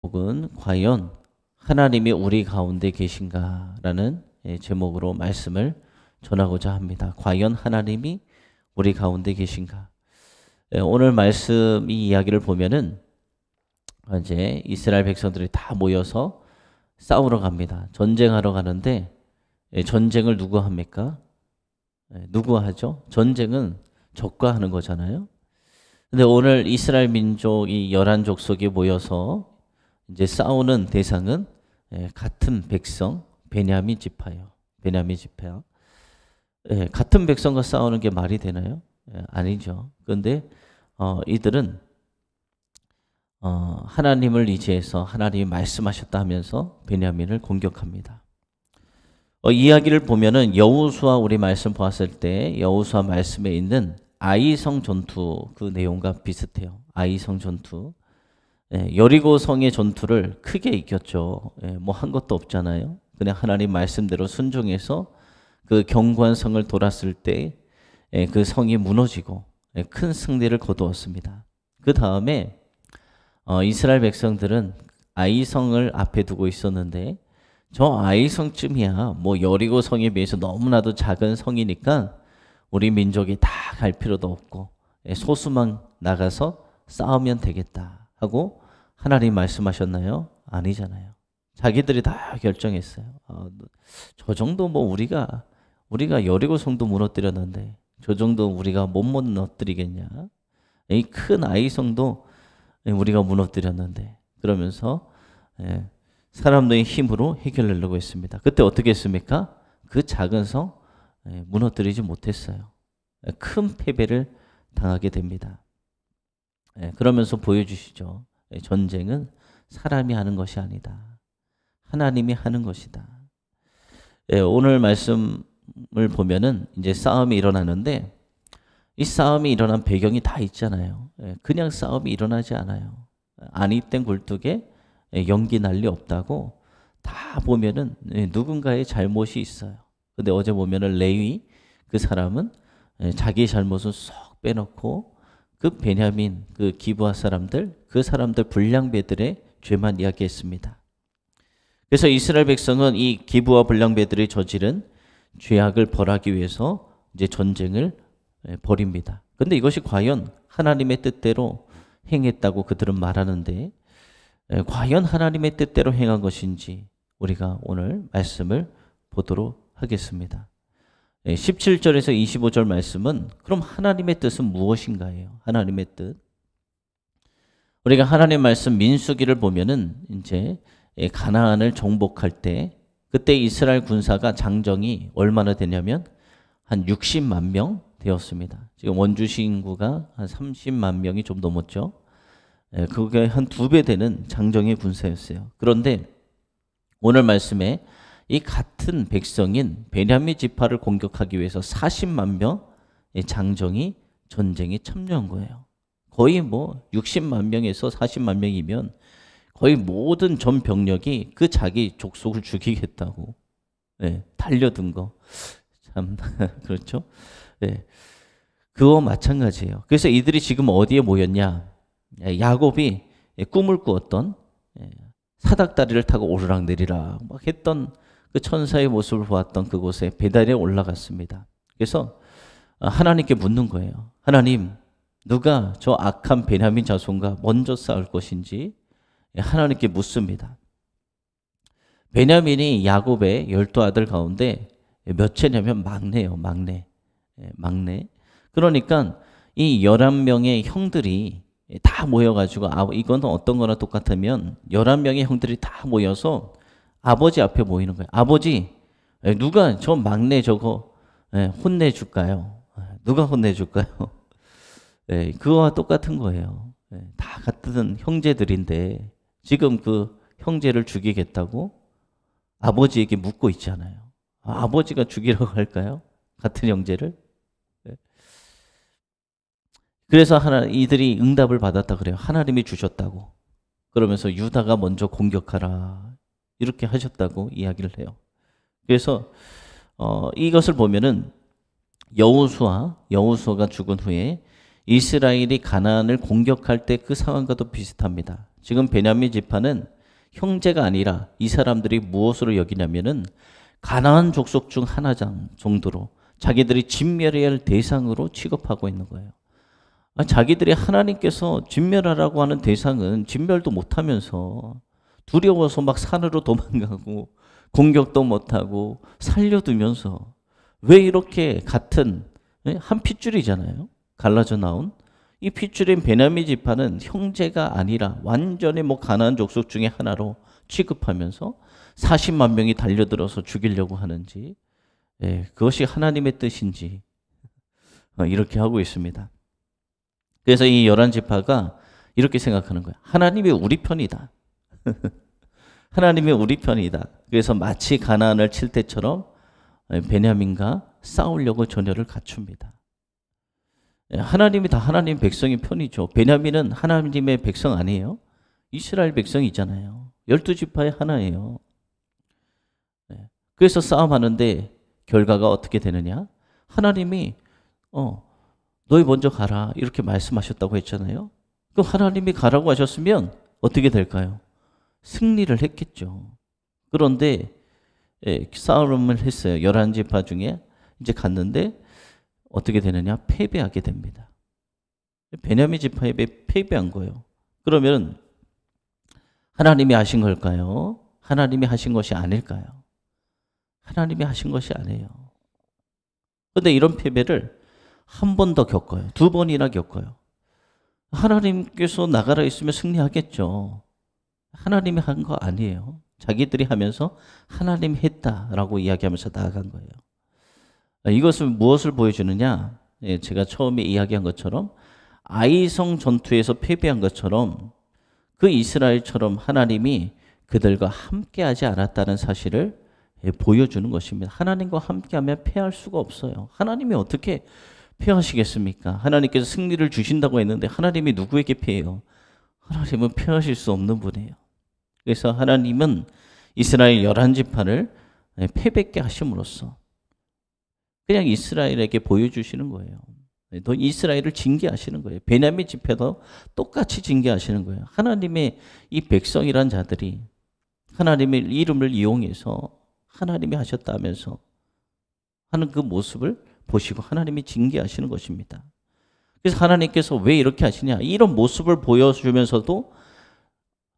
혹은 과연 하나님이 우리 가운데 계신가라는 제목으로 말씀을 전하고자 합니다. 과연 하나님이 우리 가운데 계신가? 오늘 말씀 이 이야기를 보면은 이제 이스라엘 백성들이 다 모여서 싸우러 갑니다. 전쟁하러 가는데 전쟁을 누구 합니까? 누구 하죠? 전쟁은 적과 하는 거잖아요. 근데 오늘 이스라엘 민족이 11족속이 모여서 이제 싸우는 대상은 같은 백성 베냐민 지파예요. 베냐민 지파. 같은 백성과 싸우는 게 말이 되나요? 아니죠. 그런데 이들은 하나님을 의지해서 하나님이 말씀하셨다 하면서 베냐민을 공격합니다. 이야기를 보면은 여호수아 우리 말씀 보았을 때 여호수아 말씀에 있는 아이성 전투 그 내용과 비슷해요. 아이성 전투. 여리고 성의 전투를 크게 이겼죠. 뭐 한 것도 없잖아요. 그냥 하나님 말씀대로 순종해서 그 견고한 성을 돌았을 때 그 성이 무너지고 큰 승리를 거두었습니다. 그 다음에 이스라엘 백성들은 아이성을 앞에 두고 있었는데 저 아이성쯤이야 뭐 여리고 성에 비해서 너무나도 작은 성이니까 우리 민족이 다 갈 필요도 없고 소수만 나가서 싸우면 되겠다 하고 하나님 말씀하셨나요? 아니잖아요. 자기들이 다 결정했어요. 저 정도 뭐 우리가 여리고 성도 무너뜨렸는데 저 정도 우리가 못 무너뜨리겠냐? 이 큰 아이성도 우리가 무너뜨렸는데 그러면서 사람들의 힘으로 해결하려고 했습니다. 그때 어떻게 했습니까? 그 작은 성 무너뜨리지 못했어요. 큰 패배를 당하게 됩니다. 그러면서 보여주시죠. 전쟁은 사람이 하는 것이 아니다. 하나님이 하는 것이다. 오늘 말씀을 보면은 이제 싸움이 일어나는데 이 싸움이 일어난 배경이 다 있잖아요. 그냥 싸움이 일어나지 않아요. 안입된 굴뚝에 연기 난리 없다고 다 보면은 누군가의 잘못이 있어요. 근데 어제 보면은 레위 그 사람은 자기 잘못은 쏙 빼놓고 그 베냐민 그 기브아 사람들 그 사람들 불량배들의 죄만 이야기했습니다. 그래서 이스라엘 백성은 이 기브아 불량배들이 저지른 죄악을 벌하기 위해서 이제 전쟁을 벌입니다. 근데 이것이 과연 하나님의 뜻대로 행했다고 그들은 말하는데 과연 하나님의 뜻대로 행한 것인지 우리가 오늘 말씀을 보도록 하겠습니다. 17절에서 25절 말씀은 그럼 하나님의 뜻은 무엇인가요? 하나님의 뜻. 우리가 하나님의 말씀 민수기를 보면은 이제 가나안을 정복할 때 그때 이스라엘 군사가 장정이 얼마나 되냐면 한 60만 명 되었습니다. 지금 원주시 인구가 한 30만 명이 좀 넘었죠. 그게 한 2배 되는 장정의 군사였어요. 그런데 오늘 말씀에 이 같은 백성인 베냐민 지파를 공격하기 위해서 40만 명의 장정이 전쟁에 참여한 거예요. 거의 뭐 60만 명에서 40만 명이면 거의 모든 전 병력이 그 자기 족속을 죽이겠다고 달려든 거. 참 그렇죠? 그거 마찬가지예요. 그래서 이들이 지금 어디에 모였냐? 야곱이 꿈을 꾸었던 사닥다리를 타고 오르락내리락 막 했던 그 천사의 모습을 보았던 그곳에 배달에 올라갔습니다. 그래서 하나님께 묻는 거예요. 하나님, 누가 저 악한 베냐민 자손과 먼저 싸울 것인지 하나님께 묻습니다. 베냐민이 야곱의 12아들 가운데 몇째냐면 막내예요. 막내. 그러니까 이 11명의 형들이 다 모여가지고 이건 어떤 거나 똑같으면 11명의 형들이 다 모여서 아버지 앞에 모이는 거예요. 아버지, 누가 저 막내 저거 혼내줄까요? 누가 혼내줄까요? 그거와 똑같은 거예요. 다 같은 형제들인데 지금 그 형제를 죽이겠다고 아버지에게 묻고 있잖아요. 아버지가 죽이라고 할까요? 같은 형제를? 그래서 이들이 응답을 받았다 그래요. 하나님이 주셨다고. 그러면서 유다가 먼저 공격하라. 이렇게 하셨다고 이야기를 해요. 그래서 이것을 보면은 여호수아가 죽은 후에 이스라엘이 가나안을 공격할 때 그 상황과도 비슷합니다. 지금 베냐민 지파는 형제가 아니라 이 사람들이 무엇으로 여기냐면은 가나안 족속 중 하나 정도로 자기들이 진멸해야 할 대상으로 취급하고 있는 거예요. 자기들이 하나님께서 진멸하라고 하는 대상은 진멸도 못하면서 두려워서 막 산으로 도망가고 공격도 못하고 살려두면서 왜 이렇게 같은 한 핏줄이잖아요. 갈라져 나온 이 핏줄인 베냐민 지파는 형제가 아니라 완전히 뭐 가나안 족속 중에 하나로 취급하면서 40만 명이 달려들어서 죽이려고 하는지 그것이 하나님의 뜻인지 이렇게 하고 있습니다. 그래서 이 11지파가 이렇게 생각하는 거예요. 하나님이 우리 편이다. 하나님이 우리 편이다. 그래서 마치 가나안을 칠 때처럼 베냐민과 싸우려고 전열을 갖춥니다. 하나님이 다 하나님 백성의 편이죠. 베냐민은 하나님의 백성 아니에요? 이스라엘 백성이잖아요. 12지파의 하나예요. 그래서 싸움하는데 결과가 어떻게 되느냐? 하나님이 너희 먼저 가라 이렇게 말씀하셨다고 했잖아요. 그럼 하나님이 가라고 하셨으면 어떻게 될까요? 승리를 했겠죠. 그런데 싸움을 했어요. 11지파 중에 이제 갔는데 어떻게 되느냐? 패배하게 됩니다. 베냐민 지파에 패배한 거예요. 그러면 하나님이 하신 걸까요? 하나님이 하신 것이 아닐까요? 하나님이 하신 것이 아니에요. 그런데 이런 패배를 한 번 더 겪어요. 2번이나 겪어요. 하나님께서 나가라 있으면 승리하겠죠. 하나님이 한 거 아니에요. 자기들이 하면서 하나님이 했다라고 이야기하면서 나아간 거예요. 이것은 무엇을 보여주느냐? 제가 처음에 이야기한 것처럼 아이성 전투에서 패배한 것처럼 그 이스라엘처럼 하나님이 그들과 함께하지 않았다는 사실을 보여주는 것입니다. 하나님과 함께하면 패할 수가 없어요. 하나님이 어떻게 패하시겠습니까? 하나님께서 승리를 주신다고 했는데 하나님이 누구에게 패해요? 하나님은 패하실 수 없는 분이에요. 그래서 하나님은 이스라엘 11지파를 패배케 하심으로써 그냥 이스라엘에게 보여주시는 거예요. 또 이스라엘을 징계하시는 거예요. 베냐민 지파도 똑같이 징계하시는 거예요. 하나님의 이 백성이란 자들이 하나님의 이름을 이용해서 하나님이 하셨다면서 하는 그 모습을 보시고 하나님이 징계하시는 것입니다. 그래서 하나님께서 왜 이렇게 하시냐? 이런 모습을 보여주면서도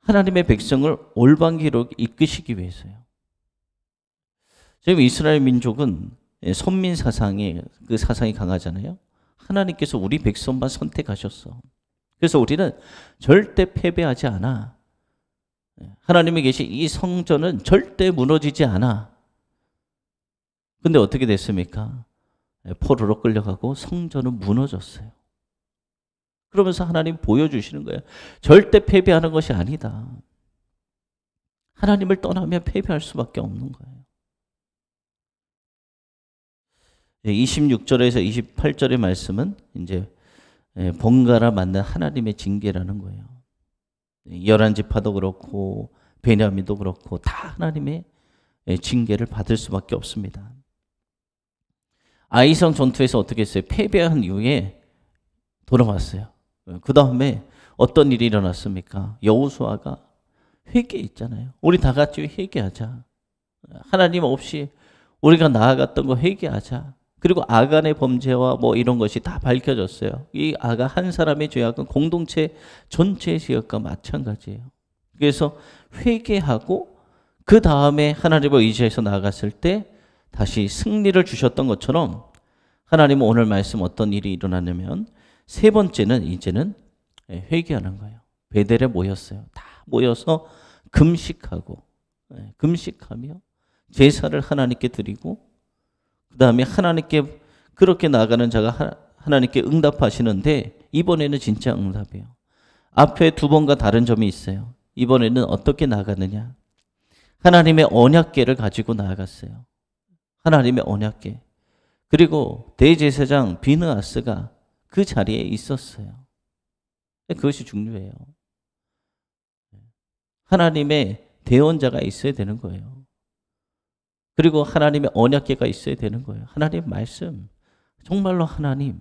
하나님의 백성을 올바른 길로 이끄시기 위해서요. 지금 이스라엘 민족은 선민 사상이 그 사상이 강하잖아요. 하나님께서 우리 백성만 선택하셨어. 그래서 우리는 절대 패배하지 않아. 하나님이 계신 이 성전은 절대 무너지지 않아. 근데 어떻게 됐습니까? 포로로 끌려가고 성전은 무너졌어요. 그러면서 하나님 보여주시는 거예요. 절대 패배하는 것이 아니다. 하나님을 떠나면 패배할 수밖에 없는 거예요. 26절에서 28절의 말씀은 이제 번갈아 맞는 하나님의 징계라는 거예요. 11지파도 그렇고 베냐민도 그렇고 다 하나님의 징계를 받을 수밖에 없습니다. 아이성 전투에서 어떻게 했어요? 패배한 이후에 돌아왔어요. 그 다음에 어떤 일이 일어났습니까? 여호수아가 회개했잖아요. 우리 다 같이 회개하자. 하나님 없이 우리가 나아갔던 거 회개하자. 그리고 아간의 범죄와 뭐 이런 것이 다 밝혀졌어요. 이 아간 한 사람의 죄악은 공동체 전체의 죄악과 마찬가지예요. 그래서 회개하고 그 다음에 하나님을 의지해서 나아갔을 때 다시 승리를 주셨던 것처럼 하나님은 오늘 말씀 어떤 일이 일어나냐면 세 번째는 이제는 회개하는 거예요. 베델에 모였어요. 다 모여서 금식하고 금식하며 제사를 하나님께 드리고 그 다음에 하나님께 그렇게 나아가는 자가 하나님께 응답하시는데 이번에는 진짜 응답이에요. 앞에 2번과 다른 점이 있어요. 이번에는 어떻게 나아가느냐? 하나님의 언약궤를 가지고 나아갔어요. 하나님의 언약궤. 그리고 대제사장 비느하스가 그 자리에 있었어요. 그것이 중요해요. 하나님의 대언자가 있어야 되는 거예요. 그리고 하나님의 언약궤가 있어야 되는 거예요. 하나님의 말씀. 정말로 하나님.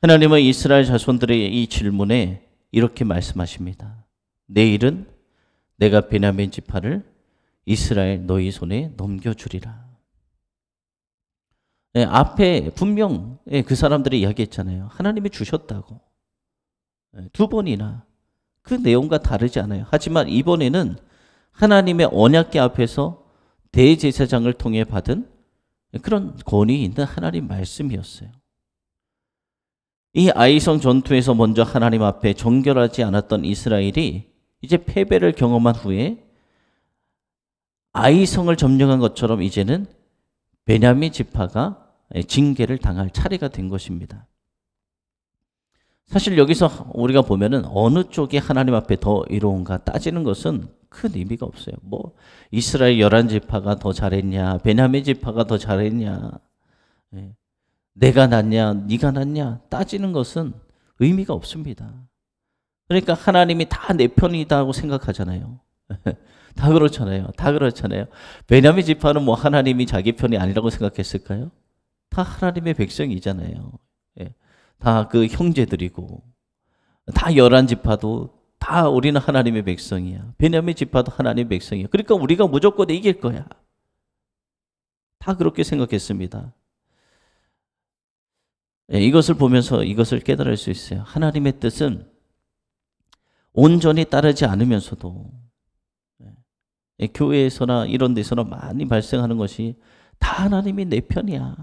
하나님은 이스라엘 자손들의 이 질문에 이렇게 말씀하십니다. 내일은 내가 베냐민 지파를 이스라엘 너희 손에 넘겨주리라. 네, 앞에 분명 그 사람들이 이야기했잖아요. 하나님이 주셨다고. 두 번이나 그 내용과 다르지 않아요. 하지만 이번에는 하나님의 언약궤 앞에서 대제사장을 통해 받은 그런 권위 있는 하나님 말씀이었어요. 이 아이성 전투에서 먼저 하나님 앞에 정결하지 않았던 이스라엘이 이제 패배를 경험한 후에 아이성을 점령한 것처럼 이제는 베냐민 지파가 징계를 당할 차례가 된 것입니다. 사실 여기서 우리가 보면은 어느 쪽이 하나님 앞에 더 이로운가 따지는 것은 큰 의미가 없어요. 뭐 이스라엘 11지파가 더 잘했냐, 베냐민 지파가 더 잘했냐, 내가 낫냐, 네가 낫냐 따지는 것은 의미가 없습니다. 그러니까 하나님이 다 내 편이다고 생각하잖아요. 다 그렇잖아요. 다 그렇잖아요. 베냐민 지파는 뭐 하나님이 자기 편이 아니라고 생각했을까요? 다 하나님의 백성이잖아요. 다 그 형제들이고, 다 11지파도 다 우리는 하나님의 백성이야. 베냐민 지파도 하나님의 백성이야. 그러니까 우리가 무조건 이길 거야. 다 그렇게 생각했습니다. 이것을 보면서 이것을 깨달을 수 있어요. 하나님의 뜻은 온전히 따르지 않으면서도 교회에서나 이런 데서나 많이 발생하는 것이 다 하나님이 내 편이야.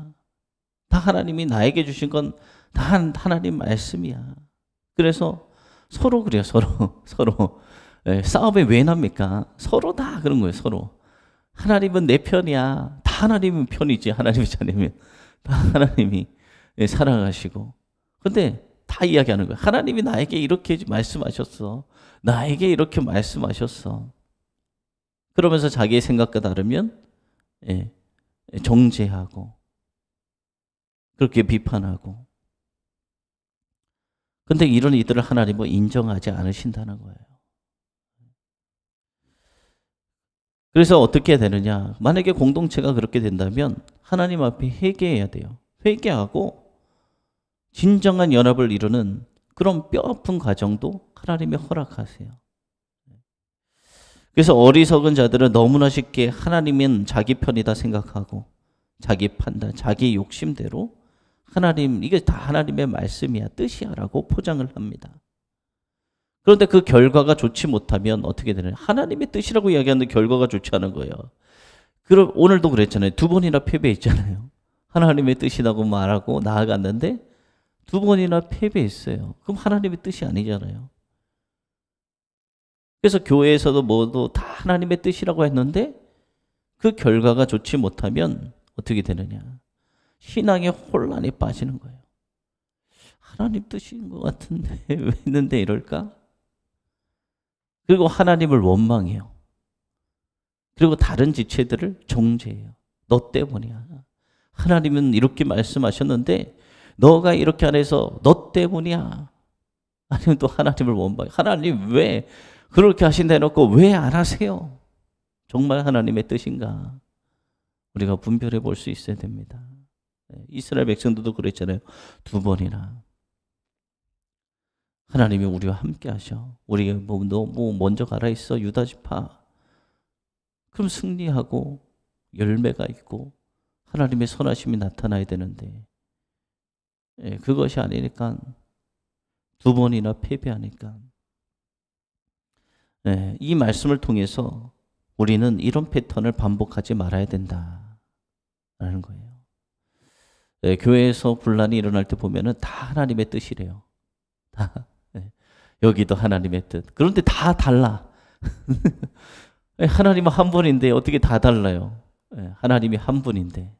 다 하나님이 나에게 주신 건 다 하나님 말씀이야. 그래서 서로 그래요. 서로 싸움에 왜 납니까? 서로 다 그런 거예요. 서로 하나님은 내 편이야. 다 하나님은 편이지. 하나님이 잘하면 다 하나님이 사랑하시고. 근데 다 이야기하는 거예요. 하나님이 나에게 이렇게 말씀하셨어. 나에게 이렇게 말씀하셨어. 그러면서 자기의 생각과 다르면 정죄하고 그렇게 비판하고. 근데 이런 이들을 하나님은 인정하지 않으신다는 거예요. 그래서 어떻게 되느냐? 만약에 공동체가 그렇게 된다면 하나님 앞에 회개해야 돼요. 회개하고 진정한 연합을 이루는 그런 뼈아픈 과정도 하나님이 허락하세요. 그래서 어리석은 자들은 너무나 쉽게 하나님은 자기 편이다 생각하고 자기 판단, 자기 욕심대로 하나님, 이게 다 하나님의 말씀이야, 뜻이야라고 포장을 합니다. 그런데 그 결과가 좋지 못하면 어떻게 되느냐? 하나님의 뜻이라고 이야기하는데 결과가 좋지 않은 거예요. 그럼 오늘도 그랬잖아요. 2번이나 패배했잖아요. 하나님의 뜻이라고 말하고 나아갔는데 2번이나 패배했어요. 그럼 하나님의 뜻이 아니잖아요. 그래서 교회에서도 뭐도 다 하나님의 뜻이라고 했는데 그 결과가 좋지 못하면 어떻게 되느냐? 신앙의 혼란에 빠지는 거예요. 하나님 뜻인 것 같은데 왜 했는데 이럴까? 그리고 하나님을 원망해요. 그리고 다른 지체들을 정죄해요. 너 때문이야. 하나님은 이렇게 말씀하셨는데 너가 이렇게 안 해서 너 때문이야. 아니면 또 하나님을 원망해. 하나님 왜 그렇게 하신다 해놓고 왜 안 하세요? 정말 하나님의 뜻인가? 우리가 분별해 볼 수 있어야 됩니다. 이스라엘 백성들도 그랬잖아요. 2번이나. 하나님이 우리와 함께 하셔. 우리가 너 먼저 가라 했어. 유다 지파. 그럼 승리하고 열매가 있고 하나님의 선하심이 나타나야 되는데 그것이 아니니까 2번이나 패배하니까. 이 말씀을 통해서 우리는 이런 패턴을 반복하지 말아야 된다라는 거예요. 교회에서 분란이 일어날 때 보면은 다 하나님의 뜻이래요. 다. 여기도 하나님의 뜻. 그런데 다 달라. 하나님은 한 분인데 어떻게 다 달라요? 하나님이 한 분인데.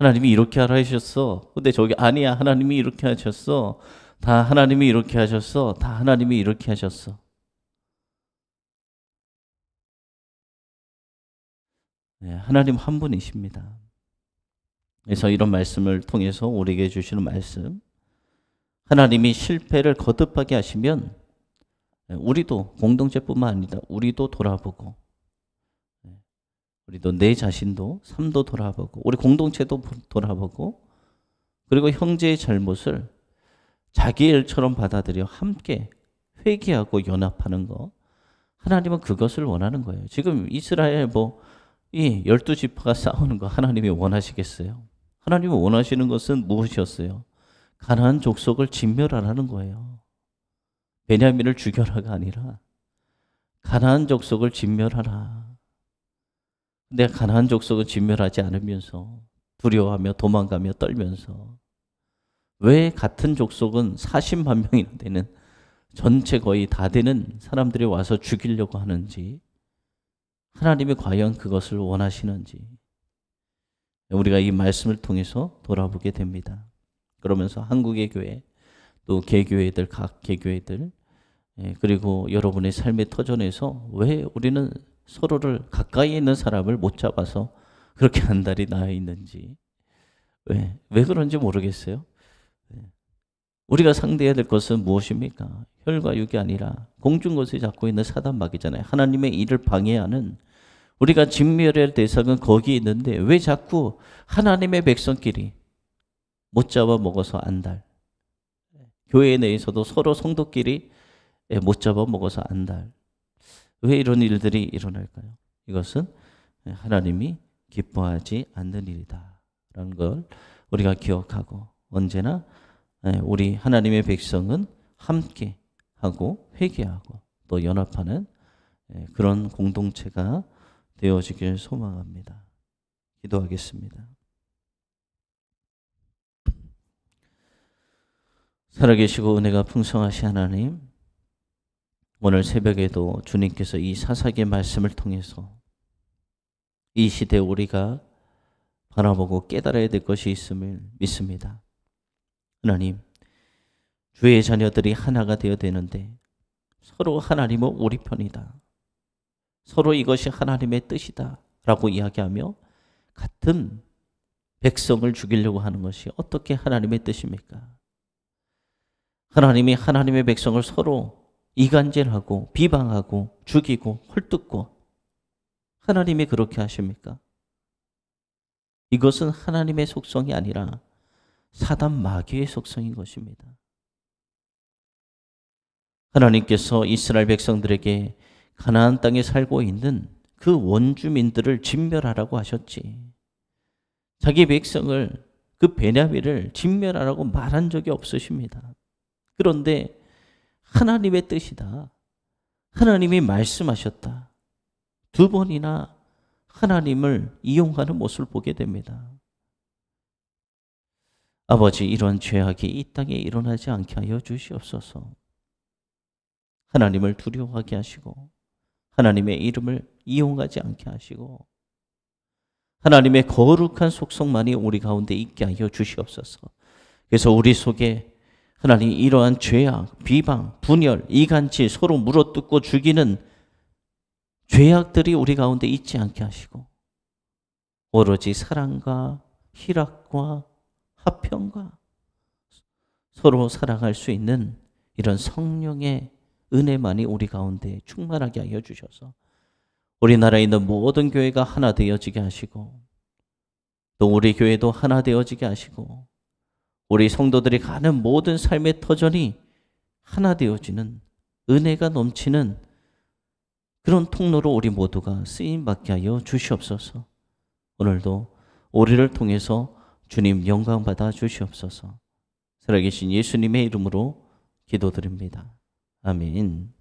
하나님이 이렇게 하라 하셨어. 근데 저기 아니야. 하나님이 이렇게 하셨어. 다 하나님이 이렇게 하셨어. 다 하나님이 이렇게 하셨어. 하나님 한 분이십니다. 그래서 이런 말씀을 통해서 우리에게 주시는 말씀, 하나님이 실패를 거듭하게 하시면 우리도 공동체뿐만 아니라 우리도 돌아보고 우리도 내 자신도 삶도 돌아보고 우리 공동체도 돌아보고 그리고 형제의 잘못을 자기 일처럼 받아들여 함께 회개하고 연합하는 거, 하나님은 그것을 원하는 거예요. 지금 이스라엘 이 12지파가 싸우는 거 하나님이 원하시겠어요? 하나님이 원하시는 것은 무엇이었어요? 가나안 족속을 진멸하라는 거예요. 베냐민을 죽여라가 아니라 가나안 족속을 진멸하라. 근데 가나안 족속을 진멸하지 않으면서 두려워하며 도망가며 떨면서 왜 같은 족속은 40만 명이나 되는, 전체 거의 다 되는 사람들이 와서 죽이려고 하는지, 하나님이 과연 그것을 원하시는지 우리가 이 말씀을 통해서 돌아보게 됩니다. 그러면서 한국의 교회, 또 개교회들, 각 개교회들, 그리고 여러분의 삶의 터전에서 왜 우리는 서로를, 가까이 있는 사람을 못 잡아서 그렇게 안달이 나 있는지, 왜 그런지 모르겠어요. 우리가 상대해야 될 것은 무엇입니까? 혈과 육이 아니라 공중것에 잡고 있는 사단마귀잖아요. 하나님의 일을 방해하는, 우리가 진멸해야 할 대상은 거기 있는데 왜 자꾸 하나님의 백성끼리 못 잡아 먹어서 안달, 교회 내에서도 서로 성도끼리 못 잡아 먹어서 안달, 왜 이런 일들이 일어날까요? 이것은 하나님이 기뻐하지 않는 일이다 라는 걸 우리가 기억하고, 언제나 우리 하나님의 백성은 함께 하고 회개하고 또 연합하는 그런 공동체가 되어지길 소망합니다. 기도하겠습니다. 살아계시고 은혜가 풍성하신 하나님, 오늘 새벽에도 주님께서 이 사사기의 말씀을 통해서 이 시대에 우리가 바라보고 깨달아야 될 것이 있음을 믿습니다. 하나님, 주의 자녀들이 하나가 되어야 되는데 서로 하나님은 우리 편이다, 서로 이것이 하나님의 뜻이다 라고 이야기하며 같은 백성을 죽이려고 하는 것이 어떻게 하나님의 뜻입니까? 하나님이 하나님의 백성을 서로 이간질하고 비방하고 죽이고 헐뜯고, 하나님이 그렇게 하십니까? 이것은 하나님의 속성이 아니라 사단 마귀의 속성인 것입니다. 하나님께서 이스라엘 백성들에게 가나안 땅에 살고 있는 그 원주민들을 진멸하라고 하셨지, 자기 백성을, 그 베냐민을 진멸하라고 말한 적이 없으십니다. 그런데 하나님의 뜻이다, 하나님이 말씀하셨다, 두 번이나 하나님을 이용하는 모습을 보게 됩니다. 아버지, 이런 죄악이 이 땅에 일어나지 않게 하여 주시옵소서. 하나님을 두려워하게 하시고 하나님의 이름을 이용하지 않게 하시고 하나님의 거룩한 속성만이 우리 가운데 있게 하여 주시옵소서. 그래서 우리 속에 하나님 이러한 죄악, 비방, 분열, 이간질, 서로 물어뜯고 죽이는 죄악들이 우리 가운데 있지 않게 하시고 오로지 사랑과 희락과 화평과 서로 살아갈 수 있는 이런 성령의 은혜만이 우리 가운데 충만하게 하여 주셔서 우리나라에 있는 모든 교회가 하나 되어지게 하시고 또 우리 교회도 하나 되어지게 하시고 우리 성도들이 가는 모든 삶의 터전이 하나 되어지는 은혜가 넘치는 그런 통로로 우리 모두가 쓰임받게 하여 주시옵소서. 오늘도 우리를 통해서 주님 영광 받아 주시옵소서. 살아계신 예수님의 이름으로 기도드립니다. 아멘.